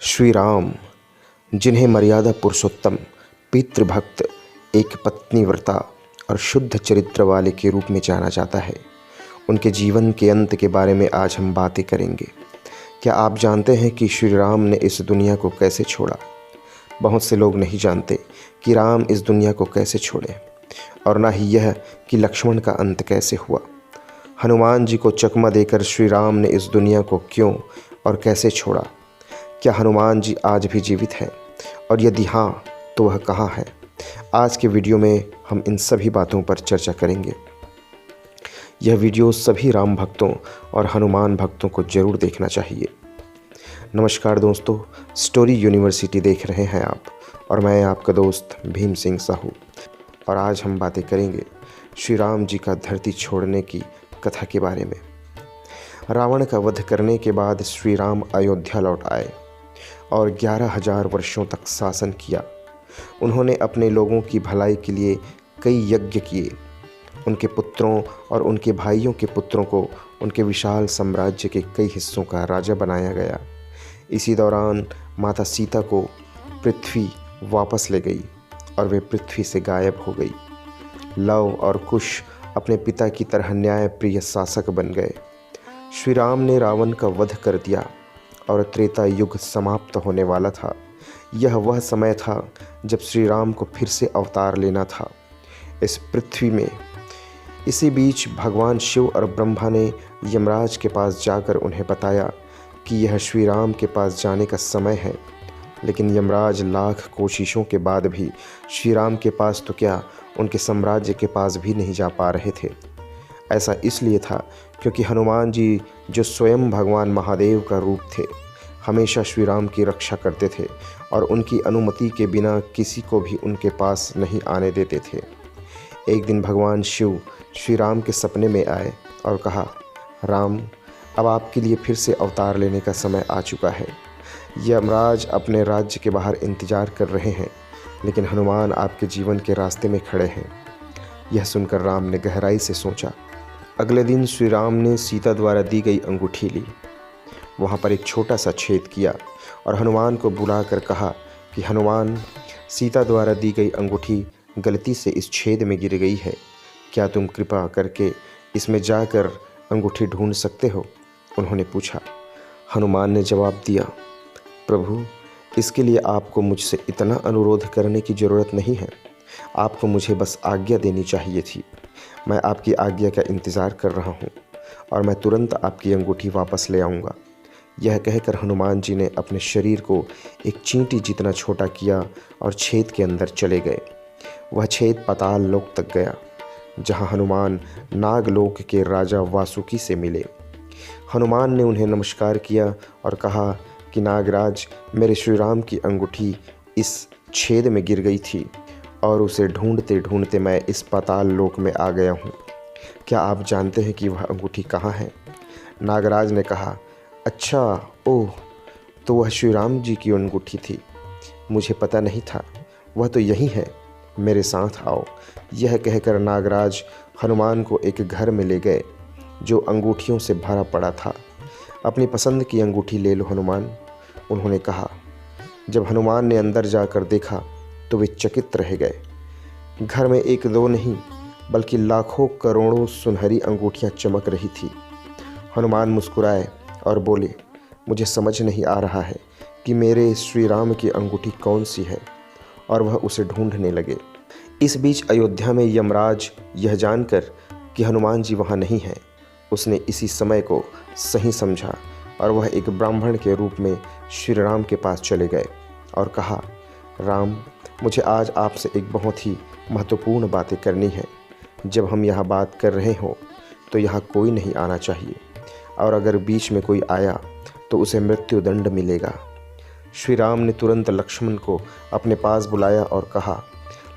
श्री राम, जिन्हें मर्यादा पुरुषोत्तम, पितृभक्त, एक पत्नीव्रता और शुद्ध चरित्र वाले के रूप में जाना जाता है, उनके जीवन के अंत के बारे में आज हम बातें करेंगे। क्या आप जानते हैं कि श्री राम ने इस दुनिया को कैसे छोड़ा? बहुत से लोग नहीं जानते कि राम इस दुनिया को कैसे छोड़े, और ना ही यह कि लक्ष्मण का अंत कैसे हुआ। हनुमान जी को चकमा देकर श्री राम ने इस दुनिया को क्यों और कैसे छोड़ा? क्या हनुमान जी आज भी जीवित हैं, और यदि हाँ तो वह कहाँ है? आज के वीडियो में हम इन सभी बातों पर चर्चा करेंगे। यह वीडियो सभी राम भक्तों और हनुमान भक्तों को जरूर देखना चाहिए। नमस्कार दोस्तों, स्टोरी यूनिवर्सिटी देख रहे हैं आप, और मैं आपका दोस्त भीम सिंह साहू। और आज हम बातें करेंगे श्री राम जी का धरती छोड़ने की कथा के बारे में। रावण का वध करने के बाद श्री राम अयोध्या लौट आए और 11,000 वर्षों तक शासन किया। उन्होंने अपने लोगों की भलाई के लिए कई यज्ञ किए। उनके पुत्रों और उनके भाइयों के पुत्रों को उनके विशाल साम्राज्य के कई हिस्सों का राजा बनाया गया। इसी दौरान माता सीता को पृथ्वी वापस ले गई और वे पृथ्वी से गायब हो गई। लव और कुश अपने पिता की तरह न्याय प्रिय शासक बन गए। श्री राम ने रावण का वध कर दिया और त्रेता युग समाप्त होने वाला था। यह वह समय था जब श्री राम को फिर से अवतार लेना था इस पृथ्वी में। इसी बीच भगवान शिव और ब्रह्मा ने यमराज के पास जाकर उन्हें बताया कि यह श्री राम के पास जाने का समय है। लेकिन यमराज लाख कोशिशों के बाद भी श्री राम के पास तो क्या, उनके साम्राज्य के पास भी नहीं जा पा रहे थे। ऐसा इसलिए था क्योंकि हनुमान जी, जो स्वयं भगवान महादेव का रूप थे, हमेशा श्री राम की रक्षा करते थे और उनकी अनुमति के बिना किसी को भी उनके पास नहीं आने देते थे। एक दिन भगवान शिव श्री राम के सपने में आए और कहा, राम, अब आपके लिए फिर से अवतार लेने का समय आ चुका है। यमराज अपने राज्य के बाहर इंतजार कर रहे हैं, लेकिन हनुमान आपके जीवन के रास्ते में खड़े हैं। यह सुनकर राम ने गहराई से सोचा। अगले दिन श्री राम ने सीता द्वारा दी गई अंगूठी ली, वहाँ पर एक छोटा सा छेद किया और हनुमान को बुलाकर कहा कि हनुमान, सीता द्वारा दी गई अंगूठी गलती से इस छेद में गिर गई है। क्या तुम कृपा करके इसमें जाकर अंगूठी ढूंढ सकते हो? उन्होंने पूछा। हनुमान ने जवाब दिया, प्रभु, इसके लिए आपको मुझसे इतना अनुरोध करने की ज़रूरत नहीं है। आपको मुझे बस आज्ञा देनी चाहिए थी। मैं आपकी आज्ञा का इंतज़ार कर रहा हूँ और मैं तुरंत आपकी अंगूठी वापस ले आऊँगा। यह कहकर हनुमान जी ने अपने शरीर को एक चींटी जितना छोटा किया और छेद के अंदर चले गए। वह छेद पाताल लोक तक गया, जहाँ हनुमान नागलोक के राजा वासुकी से मिले। हनुमान ने उन्हें नमस्कार किया और कहा कि नागराज, मेरे श्री राम की अंगूठी इस छेद में गिर गई थी और उसे ढूंढते ढूंढते मैं इस पाताल लोक में आ गया हूँ। क्या आप जानते हैं कि वह अंगूठी कहाँ है? नागराज ने कहा, अच्छा, ओह, तो वह श्री राम जी की अंगूठी थी। मुझे पता नहीं था। वह तो यही है, मेरे साथ आओ। यह कहकर नागराज हनुमान को एक घर में ले गए जो अंगूठियों से भरा पड़ा था। अपनी पसंद की अंगूठी ले लो हनुमान, उन्होंने कहा। जब हनुमान ने अंदर जाकर देखा तो वे चकित रह गए। घर में एक दो नहीं बल्कि लाखों करोड़ों सुनहरी अंगूठियां चमक रही थी। हनुमान मुस्कुराए और बोले, मुझे समझ नहीं आ रहा है कि मेरे श्री राम की अंगूठी कौन सी है, और वह उसे ढूंढने लगे। इस बीच अयोध्या में यमराज यह जानकर कि हनुमान जी वहाँ नहीं हैं, उसने इसी समय को सही समझा और वह एक ब्राह्मण के रूप में श्री राम के पास चले गए और कहा, राम, मुझे आज आपसे एक बहुत ही महत्वपूर्ण बातें करनी है। जब हम यहाँ बात कर रहे हों तो यहाँ कोई नहीं आना चाहिए, और अगर बीच में कोई आया तो उसे मृत्युदंड मिलेगा। श्री राम ने तुरंत लक्ष्मण को अपने पास बुलाया और कहा,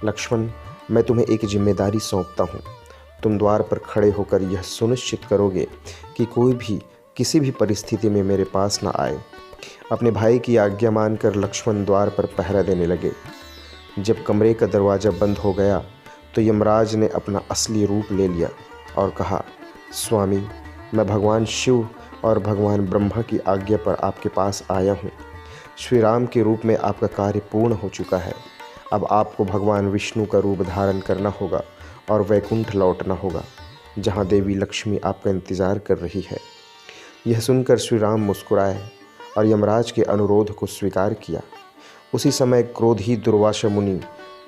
लक्ष्मण, मैं तुम्हें एक जिम्मेदारी सौंपता हूँ। तुम द्वार पर खड़े होकर यह सुनिश्चित करोगे कि कोई भी किसी भी परिस्थिति में मेरे पास ना आए। अपने भाई की आज्ञा मानकर लक्ष्मण द्वार पर पहरा देने लगे। जब कमरे का दरवाज़ा बंद हो गया तो यमराज ने अपना असली रूप ले लिया और कहा, स्वामी, मैं भगवान शिव और भगवान ब्रह्मा की आज्ञा पर आपके पास आया हूँ। श्री राम के रूप में आपका कार्य पूर्ण हो चुका है। अब आपको भगवान विष्णु का रूप धारण करना होगा और वैकुंठ लौटना होगा, जहाँ देवी लक्ष्मी आपका इंतज़ार कर रही है। यह सुनकर श्री राम मुस्कुराए और यमराज के अनुरोध को स्वीकार किया। उसी समय क्रोधी दुर्वासा मुनि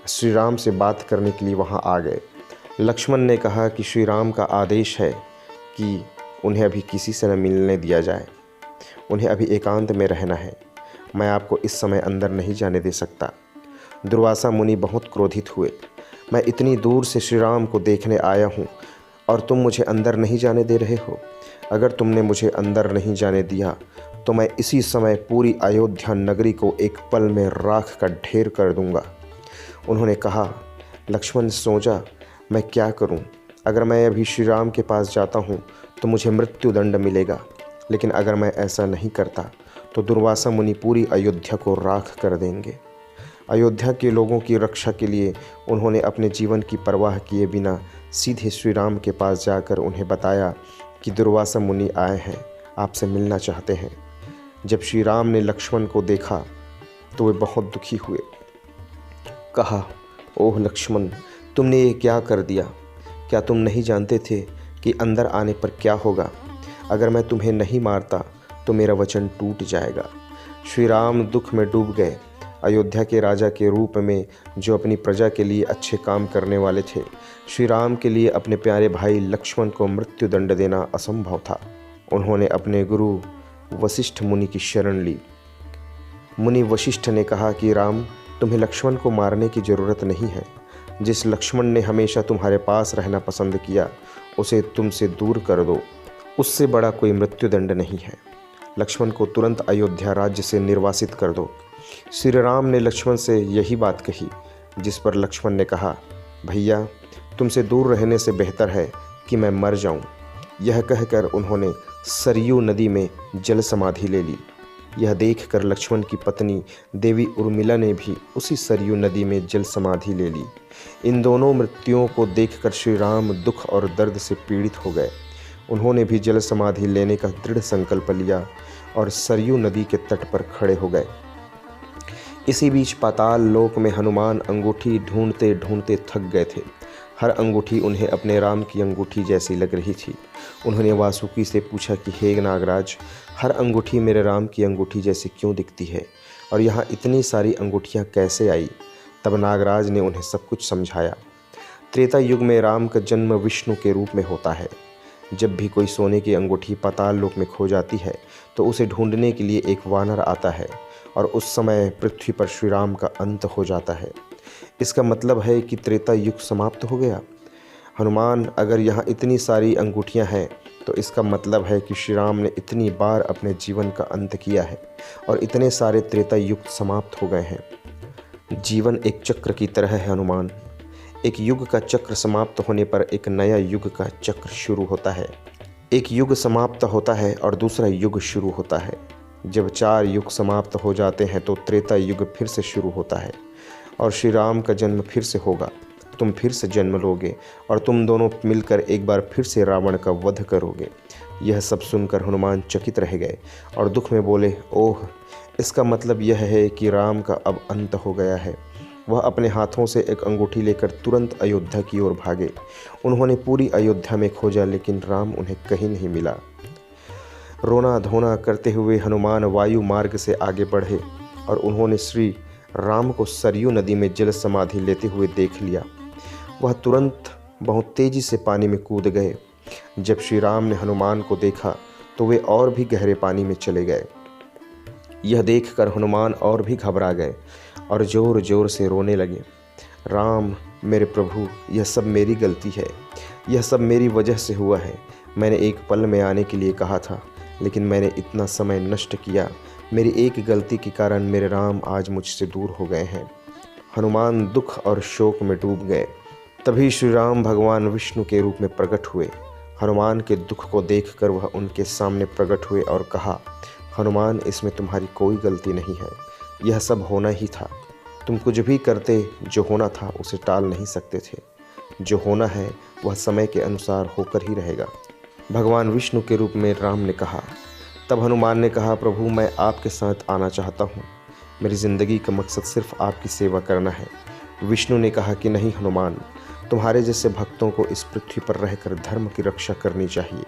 श्री राम से बात करने के लिए वहाँ आ गए। लक्ष्मण ने कहा कि श्री राम का आदेश है कि उन्हें अभी किसी से न मिलने दिया जाए, उन्हें अभी एकांत में रहना है। मैं आपको इस समय अंदर नहीं जाने दे सकता। दुर्वासा मुनि बहुत क्रोधित हुए। मैं इतनी दूर से श्री राम को देखने आया हूँ और तुम मुझे अंदर नहीं जाने दे रहे हो। अगर तुमने मुझे अंदर नहीं जाने दिया तो मैं इसी समय पूरी अयोध्या नगरी को एक पल में राख का ढेर कर दूंगा। उन्होंने कहा, लक्ष्मण सोचा मैं क्या करूं? अगर मैं अभी श्री राम के पास जाता हूं तो मुझे मृत्युदंड मिलेगा, लेकिन अगर मैं ऐसा नहीं करता तो दुर्वासा मुनि पूरी अयोध्या को राख कर देंगे। अयोध्या के लोगों की रक्षा के लिए उन्होंने अपने जीवन की परवाह किए बिना सीधे श्री राम के पास जाकर उन्हें बताया कि दुर्वासा मुनि आए हैं, आपसे मिलना चाहते हैं। जब श्री राम ने लक्ष्मण को देखा तो वे बहुत दुखी हुए। कहा, ओह लक्ष्मण, तुमने ये क्या कर दिया? क्या तुम नहीं जानते थे कि अंदर आने पर क्या होगा? अगर मैं तुम्हें नहीं मारता तो मेरा वचन टूट जाएगा। श्री राम दुख में डूब गए। अयोध्या के राजा के रूप में जो अपनी प्रजा के लिए अच्छे काम करने वाले थे, श्री राम के लिए अपने प्यारे भाई लक्ष्मण को मृत्युदंड देना असंभव था। उन्होंने अपने गुरु वशिष्ठ मुनि की शरण ली। मुनि वशिष्ठ ने कहा कि राम, तुम्हें लक्ष्मण को मारने की ज़रूरत नहीं है। जिस लक्ष्मण ने हमेशा तुम्हारे पास रहना पसंद किया उसे तुमसे दूर कर दो, उससे बड़ा कोई मृत्युदंड नहीं है। लक्ष्मण को तुरंत अयोध्या राज्य से निर्वासित कर दो। श्री राम ने लक्ष्मण से यही बात कही, जिस पर लक्ष्मण ने कहा, भैया, तुमसे दूर रहने से बेहतर है कि मैं मर जाऊं। यह कहकर उन्होंने सरयू नदी में जल समाधि ले ली। यह देखकर लक्ष्मण की पत्नी देवी उर्मिला ने भी उसी सरयू नदी में जल समाधि ले ली। इन दोनों मृत्युओं को देखकर श्री राम दुख और दर्द से पीड़ित हो गए। उन्होंने भी जल समाधि लेने का दृढ़ संकल्प लिया और सरयू नदी के तट पर खड़े हो गए। इसी बीच पाताल लोक में हनुमान अंगूठी ढूंढते ढूंढते थक गए थे। हर अंगूठी उन्हें अपने राम की अंगूठी जैसी लग रही थी। उन्होंने वासुकी से पूछा कि हे नागराज, हर अंगूठी मेरे राम की अंगूठी जैसी क्यों दिखती है और यहाँ इतनी सारी अंगूठियाँ कैसे आई? तब नागराज ने उन्हें सब कुछ समझाया। त्रेता युग में राम का जन्म विष्णु के रूप में होता है। जब भी कोई सोने की अंगूठी पाताल लोक में खो जाती है तो उसे ढूंढने के लिए एक वानर आता है और उस समय पृथ्वी पर श्री राम का अंत हो जाता है। इसका मतलब है कि त्रेता युग समाप्त हो गया। हनुमान, अगर यहाँ इतनी सारी अंगूठियाँ हैं तो इसका मतलब है कि श्री राम ने इतनी बार अपने जीवन का अंत किया है और इतने सारे त्रेता युग समाप्त हो गए हैं। जीवन एक चक्र की तरह है हनुमान। एक युग का चक्र समाप्त होने पर एक नया युग का चक्र शुरू होता है। एक युग समाप्त होता है और दूसरा युग शुरू होता है। जब 4 युग समाप्त हो जाते हैं तो त्रेता युग फिर से शुरू होता है और श्री राम का जन्म फिर से होगा। तुम फिर से जन्म लोगे और तुम दोनों मिलकर एक बार फिर से रावण का वध करोगे। यह सब सुनकर हनुमान चकित रह गए और दुख में बोले, ओह, इसका मतलब यह है कि राम का अब अंत हो गया है। वह अपने हाथों से एक अंगूठी लेकर तुरंत अयोध्या की ओर भागे। उन्होंने पूरी अयोध्या में खोजा, लेकिन राम उन्हें कहीं नहीं मिला। रोना धोना करते हुए हनुमान वायु मार्ग से आगे बढ़े और उन्होंने श्री राम को सरयू नदी में जल समाधि लेते हुए देख लिया। वह तुरंत बहुत तेजी से पानी में कूद गए। जब श्री राम ने हनुमान को देखा तो वे और भी गहरे पानी में चले गए। यह देखकर हनुमान और भी घबरा गए और ज़ोर ज़ोर से रोने लगे। राम, मेरे प्रभु, यह सब मेरी गलती है। यह सब मेरी वजह से हुआ है। मैंने एक पल में आने के लिए कहा था, लेकिन मैंने इतना समय नष्ट किया। मेरी एक गलती के कारण मेरे राम आज मुझसे दूर हो गए हैं। हनुमान दुख और शोक में डूब गए। तभी श्री राम भगवान विष्णु के रूप में प्रकट हुए। हनुमान के दुख को देखकर वह उनके सामने प्रकट हुए और कहा, हनुमान, इसमें तुम्हारी कोई गलती नहीं है। यह सब होना ही था। तुम कुछ भी करते, जो होना था उसे टाल नहीं सकते थे। जो होना है वह समय के अनुसार होकर ही रहेगा। भगवान विष्णु के रूप में राम ने कहा, तब हनुमान ने कहा, प्रभु मैं आपके साथ आना चाहता हूँ। मेरी ज़िंदगी का मकसद सिर्फ आपकी सेवा करना है। विष्णु ने कहा कि नहीं हनुमान, तुम्हारे जैसे भक्तों को इस पृथ्वी पर रहकर धर्म की रक्षा करनी चाहिए।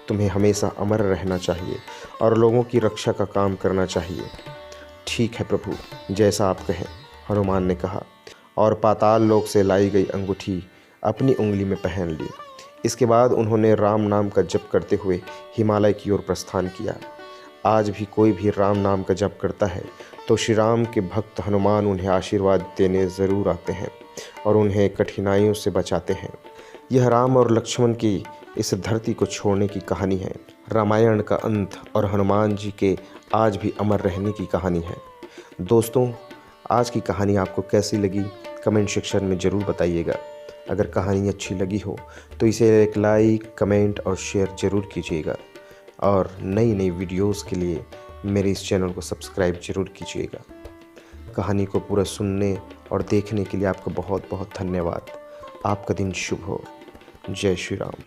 तुम्हें हमेशा अमर रहना चाहिए और लोगों की रक्षा का काम करना चाहिए। ठीक है प्रभु, जैसा आप कहें, हनुमान ने कहा, और पाताल लोक से लाई गई अंगूठी अपनी उंगली में पहन ली। इसके बाद उन्होंने राम नाम का जप करते हुए हिमालय की ओर प्रस्थान किया। आज भी कोई भी राम नाम का जप करता है तो श्री राम के भक्त हनुमान उन्हें आशीर्वाद देने ज़रूर आते हैं और उन्हें कठिनाइयों से बचाते हैं। यह राम और लक्ष्मण की इस धरती को छोड़ने की कहानी है। रामायण का अंत और हनुमान जी के आज भी अमर रहने की कहानी है। दोस्तों, आज की कहानी आपको कैसी लगी कमेंट सेक्शन में ज़रूर बताइएगा। अगर कहानी अच्छी लगी हो तो इसे एक लाइक, कमेंट और शेयर ज़रूर कीजिएगा और नई नई वीडियोस के लिए मेरे इस चैनल को सब्सक्राइब ज़रूर कीजिएगा। कहानी को पूरा सुनने और देखने के लिए आपका बहुत बहुत धन्यवाद। आपका दिन शुभ हो। जय श्री राम।